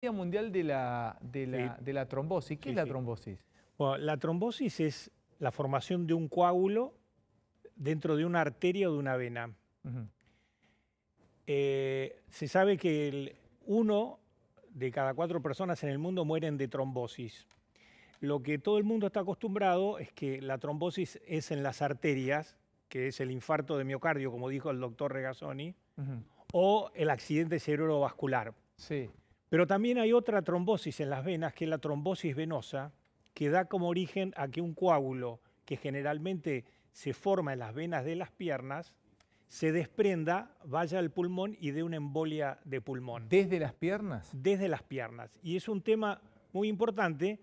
Día Mundial Sí, de la Trombosis. ¿Qué sí, es la sí. trombosis? Bueno, la trombosis es la formación de un coágulo dentro de una arteria o de una vena. Ujú. Se sabe que uno de cada 4 personas en el mundo mueren de trombosis. Lo que todo el mundo está acostumbrado es que la trombosis es en las arterias, que es el infarto de miocardio, como dijo el doctor Regazzoni, Ujú. o el accidente cerebrovascular. Sí. Pero también hay otra trombosis en las venas, que es la trombosis venosa, que da como origen a que un coágulo que generalmente se forma en las venas de las piernas, se desprenda, vaya al pulmón y dé una embolia de pulmón, ¿Desde las piernas? desde las piernas. Y es un tema muy importante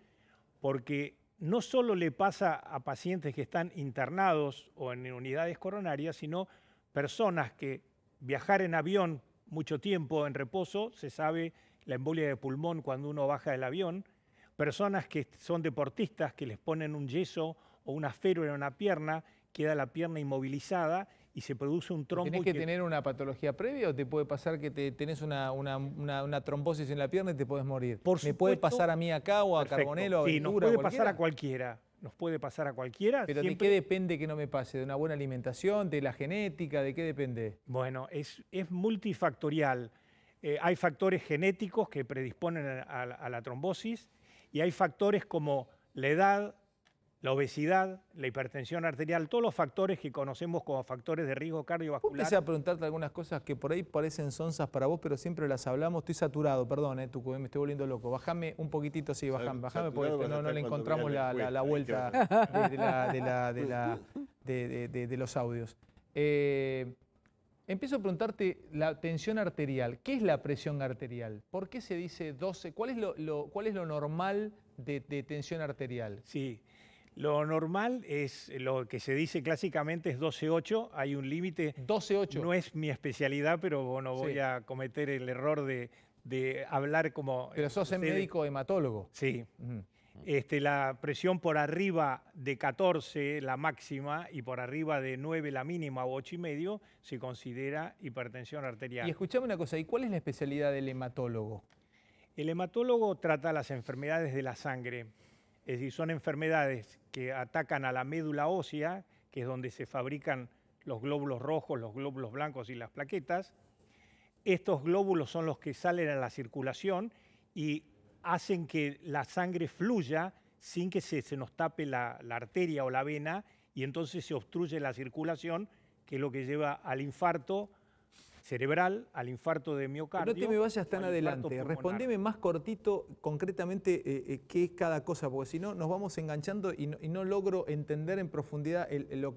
porque no solo le pasa a pacientes que están internados o en unidades coronarias, sino personas que viajar en avión mucho tiempo en reposo, se sabe la embolia de pulmón cuando uno baja del avión, personas que son deportistas que les ponen un yeso o una férula en una pierna, queda la pierna inmovilizada y se produce un ¿Y tenés trombo y que que, tener una patología previa o te puede pasar que tenés una trombosis en la pierna y te podés morir? por ¿Me puede supuesto, pasar a mí acá o a perfecto, Carbonelo, a sí, nos Ventura, a puede pasar a cualquiera? cualquiera, nos puede pasar a cualquiera, ¿Pero de qué siempre. depende que no me pase? ¿De una buena alimentación? ¿De la genética? ¿De qué depende? Bueno, es multifactorial. Hay factores genéticos que predisponen a la trombosis y hay factores como la edad, la obesidad, la hipertensión arterial, todos los factores que conocemos como factores de riesgo Vos empecé cardiovascular. a preguntarte algunas cosas que por ahí parecen sonsas para vos, pero siempre las hablamos. Estoy saturado, perdón, me estoy volviendo loco. Bajame un poquitito, sí, bajame porque Saturado vas a no estar le cuando encontramos veas la la encuesta. Ahí te vas vuelta a... de los audios. Empiezo a preguntarte la tensión arterial. ¿Qué es la presión arterial? ¿Por qué se dice 12? ¿Cuál es cuál es lo normal de tensión arterial? Sí, lo normal es lo que se dice clásicamente es 12,8, hay un límite, 12,8. no es mi especialidad, pero bueno, voy Sí. a cometer el error de hablar como Pero sos sucede. médico hematólogo. Sí. Ujú. La presión por arriba de 14, la máxima, y por arriba de 9, la mínima, o 8,5, se considera hipertensión Y arterial. escuchame una cosa, ¿y cuál es la especialidad del hematólogo? El hematólogo trata las enfermedades de la sangre, es decir, son enfermedades que atacan a la médula ósea, que es donde se fabrican los glóbulos rojos, los glóbulos blancos y las plaquetas. Estos glóbulos son los que salen a la circulación y hacen que la sangre fluya sin que se nos tape la arteria o la vena y entonces se obstruye la circulación, que es lo que lleva al infarto cerebral, al infarto de No te miocardio me vayas o tan al infarto adelante, pulmonar. respondeme más cortito, concretamente, qué es cada cosa, porque si no nos vamos enganchando y no logro entender en profundidad lo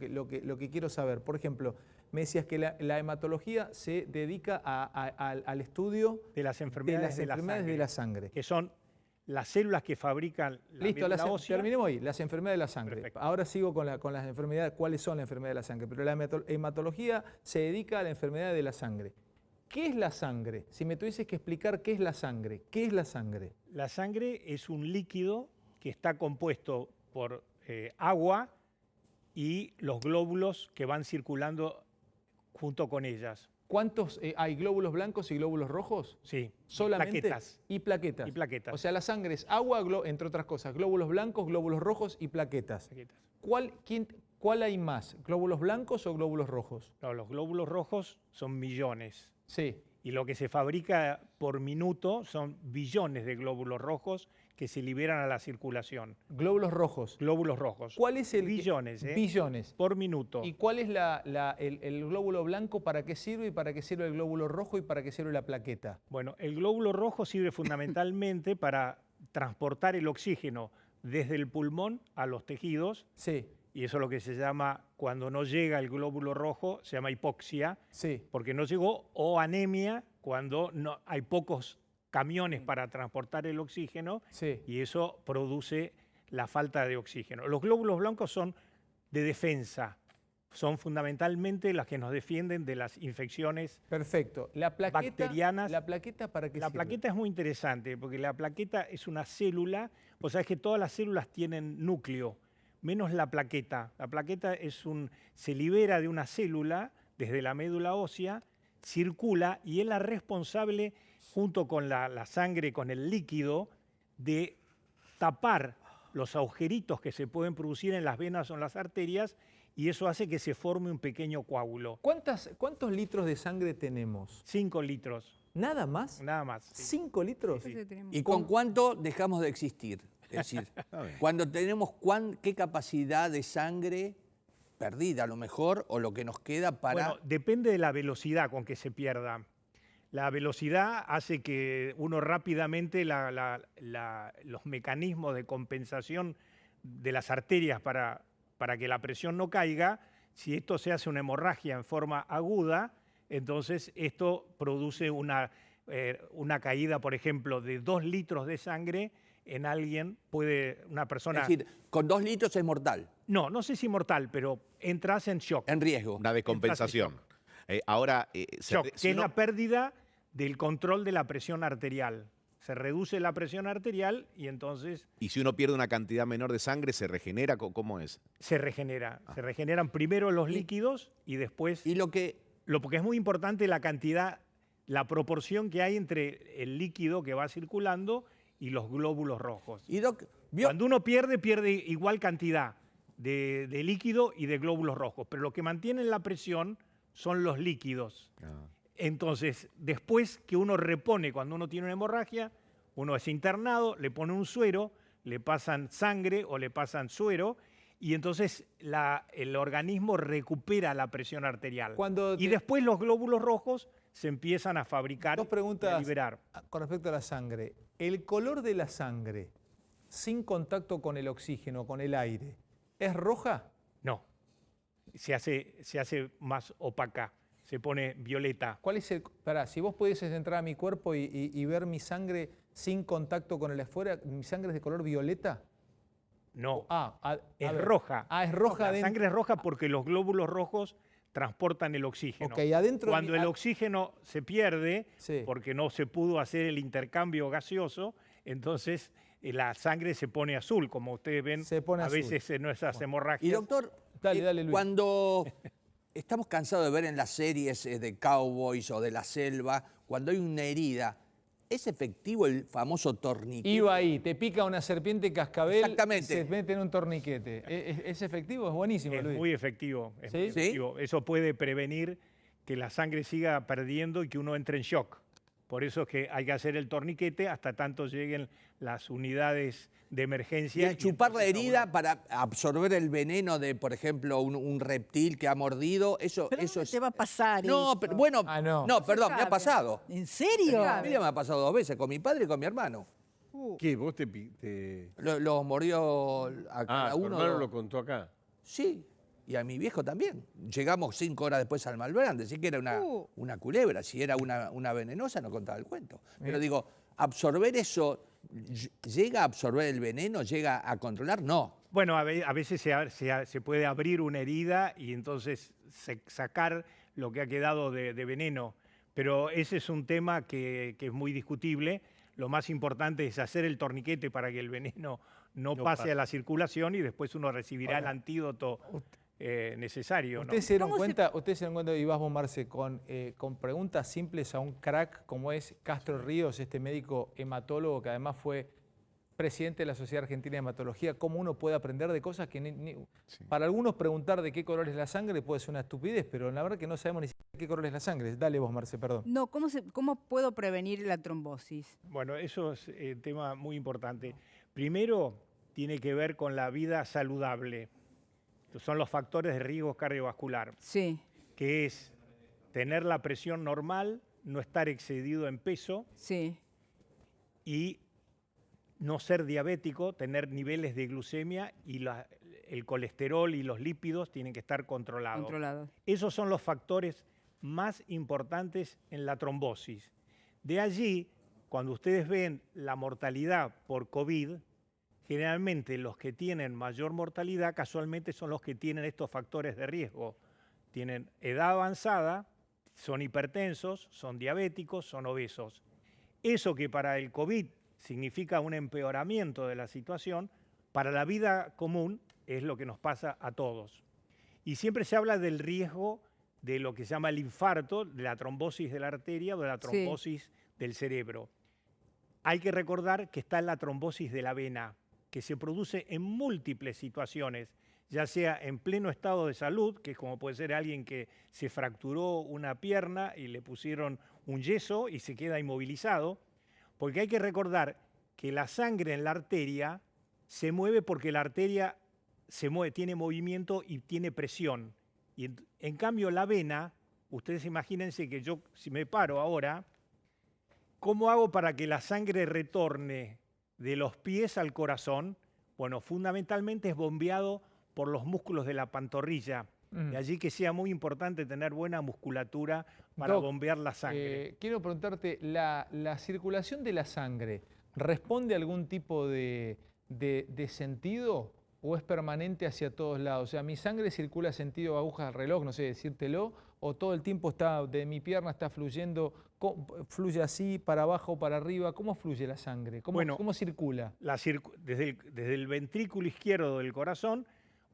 que quiero saber. Por ejemplo, me decías que la hematología se dedica al estudio De las enfermedades de la de la sangre, sangre. que son las células que fabrican la Listo, médula ósea. terminemos ahí, las enfermedades de la sangre. Perfecto. Ahora sigo con las enfermedades, cuáles son las enfermedades de la sangre, pero la hematología se dedica a la enfermedad de la sangre. ¿Qué es la sangre? Si me tuvieses que explicar qué es la sangre, ¿qué es la sangre? La sangre es un líquido que está compuesto por agua y los glóbulos que van circulando junto con ellas. ¿Cuántos hay glóbulos blancos y glóbulos rojos? Sí, Solamente. plaquetas. Y plaquetas. Y plaquetas. O sea, la sangre es agua, entre otras cosas, glóbulos blancos, glóbulos rojos y plaquetas. Plaquetas. ¿Cuál hay más? ¿Glóbulos blancos o glóbulos rojos? No, los glóbulos rojos son millones. Sí. Y lo que se fabrica por minuto son billones de glóbulos rojos que se liberan a la circulación. Glóbulos rojos. Glóbulos rojos. ¿Cuál es el billones, billones por minuto. ¿Y cuál es el glóbulo blanco? ¿Para qué sirve? ¿Y para qué sirve el glóbulo rojo? ¿Y para qué sirve la plaqueta? Bueno, el glóbulo rojo sirve fundamentalmente para transportar el oxígeno desde el pulmón a los tejidos. Sí. Y eso es lo que se llama, cuando no llega el glóbulo rojo, se llama hipoxia, Sí. porque no llegó, o anemia, cuando no, hay pocos camiones para transportar el oxígeno, Sí. y eso produce la falta de oxígeno. Los glóbulos blancos son de defensa, son fundamentalmente las que nos defienden de las infecciones. Perfecto. Bacterianas. ¿La plaqueta para qué La sirve? plaqueta es muy interesante, porque la plaqueta es una célula, vos sabés que todas las células tienen núcleo, menos la plaqueta. La plaqueta se libera de una célula desde la médula ósea, circula y es la responsable junto con la sangre, con el líquido, de tapar los agujeritos que se pueden producir en las venas o en las arterias, y eso hace que se forme un pequeño coágulo. ¿Cuántos litros de sangre tenemos? 5 litros, ¿Nada más? nada más. Sí. ¿5 litros? Sí. ¿Y con cuánto dejamos de existir? Es decir, cuando tenemos qué capacidad de sangre perdida a lo mejor, o lo que nos queda para... Bueno, depende de la velocidad con que se pierda. La velocidad hace que uno rápidamente los mecanismos de compensación de las arterias para que la presión no caiga, si esto se hace una hemorragia en forma aguda, entonces esto produce una caída, por ejemplo, de 2 litros de sangre en alguien, una persona... Es decir, con 2 litros es mortal, No sé si mortal, pero entras en shock. en riesgo. Una descompensación. Ahora, Shock, si que es uno- la pérdida del control de la presión arterial. Se reduce la presión arterial y entonces y si uno pierde una cantidad menor de sangre, ¿se regenera? ¿Cómo es? se regenera. Se regeneran primero los líquidos y después... Y lo que... Porque es muy importante la cantidad, la proporción que hay entre el líquido que va circulando y los glóbulos rojos. Y Doc, ¿vio? Cuando uno pierde igual cantidad de líquido y de glóbulos rojos, pero lo que mantiene la presión son los líquidos. Entonces, después que uno repone, cuando uno tiene una hemorragia, uno es internado, le pone un suero, le pasan sangre o le pasan suero, y entonces el organismo recupera la presión arterial. Y después los glóbulos rojos se empiezan a fabricar 2 y a preguntas liberar. con respecto a la sangre. ¿El color de la sangre sin contacto con el oxígeno, con el aire, es roja? No, se hace más opaca, se pone violeta. ¿Cuál es el...? Pará, si vos pudieses entrar a mi cuerpo y ver mi sangre sin contacto con el afuera, ¿mi sangre es de color violeta? No, Es roja. Es roja. La sangre es roja porque los glóbulos rojos transportan el oxígeno. Ok, adentro... Cuando el oxígeno se pierde, Sí. porque no se pudo hacer el intercambio gaseoso, entonces la sangre se pone azul, como ustedes ven Se pone a azul. veces en nuestras hemorragias. Y doctor, Dale, Luis. cuando estamos cansados de ver en las series de cowboys o de la selva, cuando hay una herida, ¿es efectivo el famoso torniquete? Iba ahí, te pica una serpiente cascabel, Exactamente. se mete en un torniquete. ¿Es efectivo? Es buenísimo, Es Luis. muy efectivo. Es ¿Sí? muy efectivo. Eso puede prevenir que la sangre siga perdiendo y que uno entre en shock. Por eso es que hay que hacer el torniquete hasta tanto lleguen las unidades de Y emergencia. el chupar la entonces herida para absorber el veneno de, por ejemplo, un reptil que ha mordido, eso ¿Pero es... dónde te va a pasar No, eso? pero bueno, no. no, perdón, me ha grave. pasado. ¿En serio? A mí me ha pasado 2 veces, con mi padre y con mi hermano. ¿Qué? ¿Vos te... Los mordió a cada tu uno. hermano lo contó acá. Sí, y a mi viejo también. Llegamos 5 horas después al Malbrán, decir que era una culebra. Si era una venenosa, no contaba el cuento. Pero digo, absorber eso, ¿llega a absorber el veneno? ¿Llega a controlar? No. Bueno, a veces se puede abrir una herida y entonces sacar lo que ha quedado de veneno, pero ese es un tema que es muy discutible. Lo más importante es hacer el torniquete para que el veneno no pase a la circulación y después uno recibirá el antídoto necesario, ¿no? ¿Ustedes se dieron cuenta, y vas vos, Marce, con preguntas simples a un crack como es Castro Ríos, este médico hematólogo que además fue presidente de la Sociedad Argentina de Hematología, cómo uno puede aprender de cosas que para algunos preguntar de qué color es la sangre puede ser una estupidez, pero la verdad que no sabemos ni siquiera qué color es la sangre. Dale vos, Marce, perdón. No, ¿cómo puedo prevenir la trombosis? Bueno, eso es un tema muy importante. Primero, tiene que ver con la vida saludable. Son los factores de riesgo cardiovascular, Sí, que es tener la presión normal, no estar excedido en peso sí. y no ser diabético, tener niveles de glucemia y el colesterol y los lípidos tienen que estar controlados. Controlado. Esos son los factores más importantes en la trombosis. De allí, cuando ustedes ven la mortalidad por COVID, generalmente los que tienen mayor mortalidad casualmente son los que tienen estos factores de riesgo. Tienen edad avanzada, son hipertensos, son diabéticos, son obesos. Eso que para el COVID significa un empeoramiento de la situación, para la vida común es lo que nos pasa a todos. Y siempre se habla del riesgo de lo que se llama el infarto, de la trombosis de la arteria o de la trombosis del cerebro. Hay que recordar que está la trombosis de la vena, que se produce en múltiples situaciones, ya sea en pleno estado de salud, que es como puede ser alguien que se fracturó una pierna y le pusieron un yeso y se queda inmovilizado, porque hay que recordar que la sangre en la arteria se mueve porque la arteria se mueve, tiene movimiento y tiene presión. Y en cambio la vena, ustedes imagínense que yo, si me paro ahora, ¿cómo hago para que la sangre retorne de los pies al corazón? Bueno, fundamentalmente es bombeado por los músculos de la pantorrilla. De allí que sea muy importante tener buena musculatura para Doc, bombear la sangre. Quiero preguntarte, ¿la circulación de la sangre responde a algún tipo de sentido o es permanente hacia todos lados? O sea, ¿mi sangre circula sentido aguja al reloj, no sé decírtelo, o todo el tiempo está de mi pierna está fluyendo, fluye así, para abajo, para arriba? ¿Cómo fluye la sangre? ¿Cómo circula? Desde el ventrículo izquierdo del corazón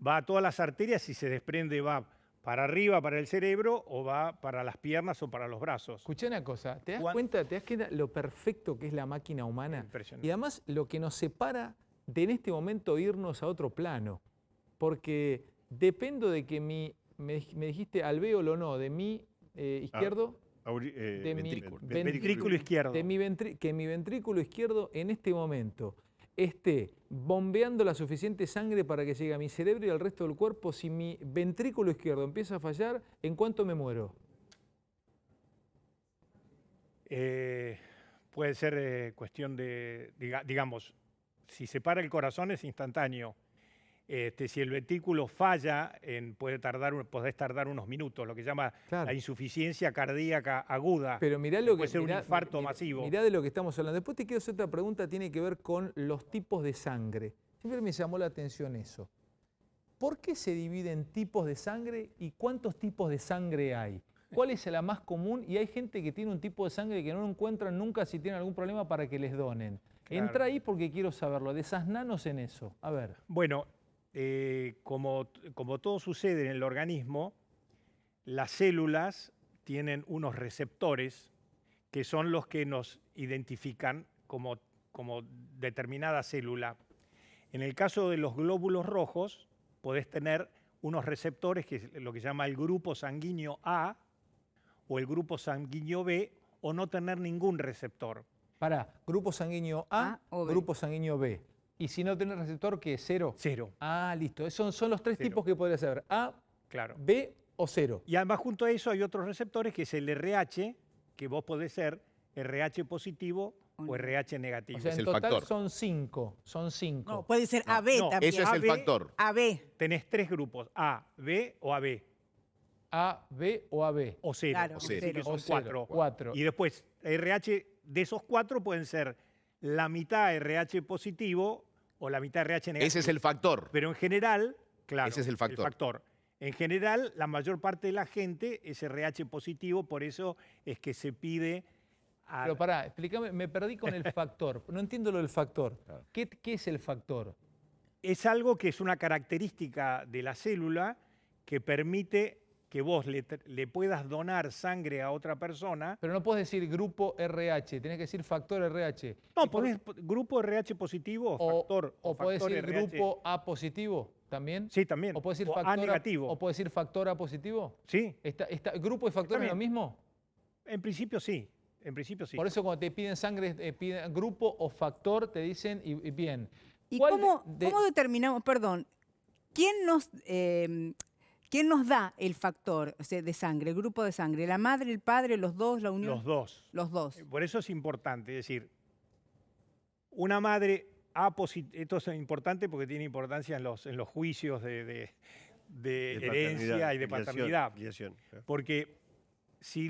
va a todas las arterias y se desprende, va para arriba, para el cerebro, o va para las piernas o para los brazos. Escuchá una cosa, ¿te das cuenta lo perfecto que es la máquina humana? Impresionante. Y además lo que nos separa de en este momento irnos a otro plano, porque dependo de que me dijiste alvéolo o no, de mi izquierdo, de mi Ventrículo izquierdo. que mi ventrículo izquierdo en este momento esté bombeando la suficiente sangre para que llegue a mi cerebro y al resto del cuerpo. Si mi ventrículo izquierdo empieza a fallar, ¿en cuánto me muero? Puede ser cuestión de, digamos, si se para el corazón es instantáneo. Si el ventrículo falla, podés tardar unos minutos, lo que se llama la insuficiencia cardíaca aguda. Pero mirá puede ser un infarto masivo. Mirá de lo que estamos hablando. Después te quiero hacer otra pregunta, tiene que ver con los tipos de sangre. Siempre me llamó la atención eso. ¿Por qué se dividen tipos de sangre y cuántos tipos de sangre hay? ¿Cuál es la más común? Y hay gente que tiene un tipo de sangre que no lo encuentran nunca si tienen algún problema para que les donen. Claro. Entra ahí porque quiero saberlo. Desasnanos en eso. A ver. Bueno, como todo sucede en el organismo, las células tienen unos receptores que son los que nos identifican como determinada célula. En el caso de los glóbulos rojos, podés tener unos receptores que es lo que se llama el grupo sanguíneo A o el grupo sanguíneo B, o no tener ningún receptor. Pará, grupo sanguíneo A o B. Grupo sanguíneo B. Y si no tenés receptor, ¿qué? ¿Cero? Cero. Ah, listo. Esos son los tres Cero. tipos que podrías saber. A, Claro. B o cero. Y además junto a eso hay otros receptores que es el RH, que vos podés ser RH positivo o RH negativo. O sea, Es en el total factor. son cinco. Son cinco. No, puede ser AB no, también. Ese es el AB. factor. AB. Tenés tres grupos, A, B o AB, A, B o AB. o cero. Claro, Es decir, cero. que son O cero. cuatro. Cuatro. Y después, RH de esos cuatro pueden ser la mitad RH positivo o la mitad RH negativo. Ese es el factor. Pero en general, claro, Ese es el factor. En general, la mayor parte de la gente es RH positivo, por eso es que se pide... Pero pará, explícame, me perdí con el factor. No entiendo lo del factor. ¿Qué es el factor? Es algo que es una característica de la célula que permite que vos le puedas donar sangre a otra persona. Pero no puedes decir grupo RH, tenés que decir factor RH. No, podés grupo RH positivo o factor. O podés factor decir RH. grupo A positivo también. Sí, también. O podés decir O A factor negativo. O podés decir factor A positivo. Sí, ¿Grupo y factor es lo También. mismo? en principio sí. En principio sí. Por eso cuando te piden sangre, piden grupo o factor, te dicen y bien. ¿Y ¿Cuál cómo de- determinamos, perdón, quién nos da el factor, o sea, de sangre, el grupo de sangre? ¿La madre, el padre, los dos, la unión? Los dos. Los dos. Por eso es importante, es decir, una madre A positivo, esto es importante porque tiene importancia en los juicios de herencia y de paternidad. Guiación. Porque si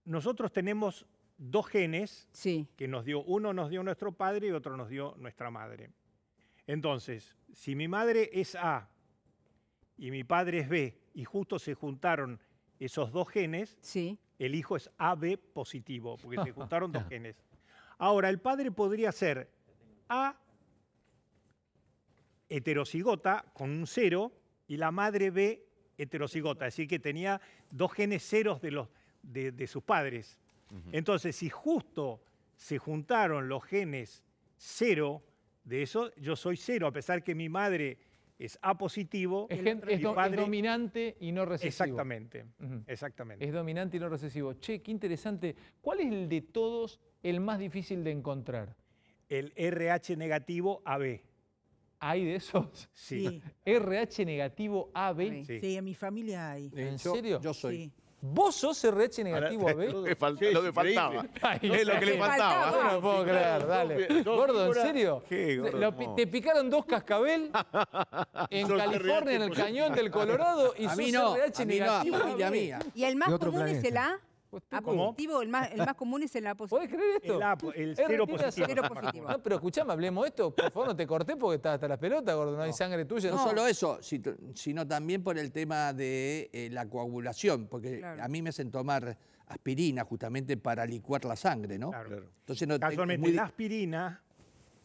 nosotros tenemos dos genes Sí. que uno nos dio nuestro padre y otro nos dio nuestra madre. Entonces, si mi madre es A y mi padre es B y justo se juntaron esos dos genes, Sí. el hijo es AB positivo, porque se juntaron dos genes. Ahora, el padre podría ser A heterocigota con un 0 y la madre B heterocigota, es decir, que tenía dos genes ceros de sus padres. Entonces, si justo se juntaron los genes 0 de eso, yo soy 0, a pesar que mi madre es A positivo. Es, mi es padre- dominante y no recesivo. Exactamente, Ujú. exactamente. Es dominante y no recesivo. Che, qué interesante. ¿Cuál es el de todos el más difícil de encontrar? El RH negativo AB. ¿Hay de esos? Sí. RH negativo AB. Sí. Sí, en mi familia hay. ¿En Yo- serio? Yo soy. Sí. ¿Vos sos RH negativo Ahora, AB? todo- Lo que Sí, es faltaba. increíble. Ay, Es lo que le Te faltaba. faltaba. Yo no puedo creer, dale. dos Gordo, ¿en figuras. serio? Qué gordo, no. Te picaron 2 cascabel en Sos California, RH en el positivo. cañón del Colorado, y A sos mí no, RH a mí no, negativo. familia AB. mía. Y el más De otro común es el planeta. A. A ¿Cómo? positivo, el más común es el A positivo. ¿Podés creer esto? El Es cero retira positivo. Cero positivo. No, pero escuchame, hablemos de esto. Por favor, no te corté porque estás hasta las pelotas, gordo. No hay sangre tuya. No solo eso, sino también por el tema de la coagulación, porque Claro. a mí me hacen tomar aspirina justamente para licuar la sangre, ¿no? Claro. Entonces no Casualmente, la aspirina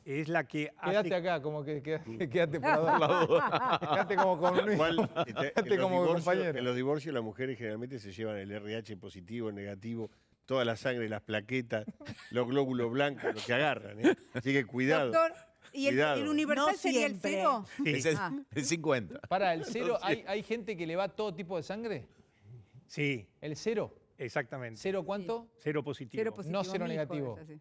es la que Quédate hace... acá, como que quédate por la duda. Quédate como con un Igual, Quédate como compañero. en los divorcios las mujeres generalmente se llevan el RH positivo, negativo, toda la sangre, las plaquetas, los glóbulos blancos, lo que agarran. Así que cuidado. Doctor, ¿y Cuidado. el universal No sería el siempre. 0? Es el, Ah. el 50. Para el 0, ¿hay gente que le va todo tipo de sangre? Sí, ¿El 0? exactamente. ¿0 cuánto? Cero positivo. Cero positivo. No cero mi hijo negativo. es así.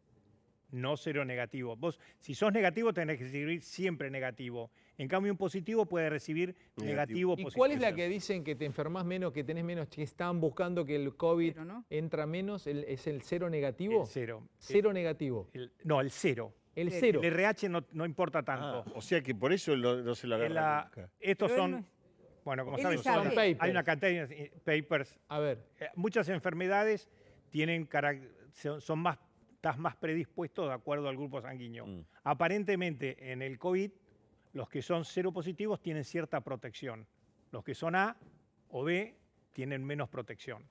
No cero negativo. Vos, si sos negativo, tenés que recibir siempre negativo. En cambio, un positivo puede recibir negativo, ¿Y positivo. cuál es la que dicen que te enfermas menos, que tenés menos, que están buscando que el COVID Cero, ¿no? entra menos? ¿Es el 0 negativo? El cero. Cero negativo. No, el cero. El Cero. 0. El RH no importa tanto. O sea que por eso no se lo En agarra nunca. estos Pero él no son, es- bueno, como él saben, es AB. Son papers. hay una cantidad de papers. A ver, Muchas enfermedades tienen son más, estás más predispuesto de acuerdo al grupo sanguíneo. Aparentemente, en el COVID, los que son cero positivos tienen cierta protección. Los que son A o B tienen menos protección.